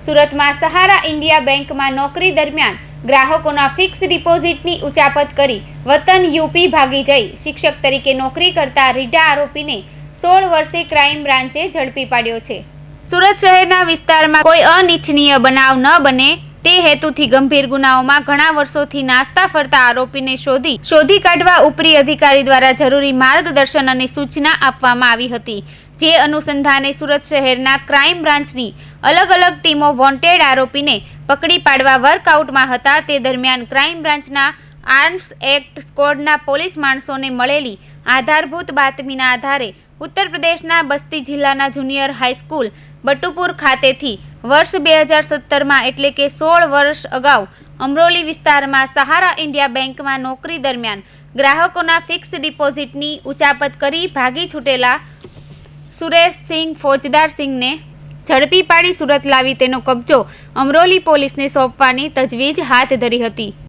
સુરતમાં સહારા ઇન્ડિયા બેંકમાં નોકરી દરમિયાન ગ્રાહકોના ફિક્સ ડિપોઝિટની ઉચાપત કરી વતન યુપી ભાગી જઈ શિક્ષક તરીકે નોકરી કરતા રીઢા આરોપીને 16 વર્ષે ક્રાઇમ બ્રાન્ચે ઝડપી પાડ્યો છે। સુરત શહેરના વિસ્તારમાં કોઈ અનિચ્છનીય બનાવ ન બને તે હેતુથી ગંભીર ગુનાઓમાં ઘણા વર્ષોથી નાસ્તા ફરતા આરોપીને શોધી કાઢવા ઉપરી અધિકારી દ્વારા જરૂરી માર્ગદર્શન અને સૂચના આપવામાં આવી હતી। જે અનુસંધાને સુરત શહેરના ક્રાઇમ બ્રાન્ચની અલગ અલગ ટીમો વોન્ટેડ આરોપીને પકડી પાડવા વર્કઆઉટમાં હતા। તે દરમિયાન ક્રાઇમ બ્રાન્ચના આર્મ્સ એક્ટ સ્ક્વોડના પોલીસ માણસોને મળેલી આધારભૂત બાતમીના આધારે ઉત્તર પ્રદેશના બસ્તી જિલ્લાના જુનિયર હાઈસ્કૂલ બટુપુર ખાતેથી વર્ષ 2017માં એટલે કે 16 વર્ષ અગાઉ અમરોલી વિસ્તારમાં સહારા ઇન્ડિયા બેંકમાં નોકરી દરમિયાન ગ્રાહકોના ફિક્સ ડિપોઝિટની ઉચાપત કરી ભાગી છૂટેલા સુરેશસિંહ ફોજદારસિંહને ઝડપી પાડી સુરત લાવી તેનો કબજો અમરોલી પોલીસને સોંપવાની તજવીજ હાથ ધરી હતી।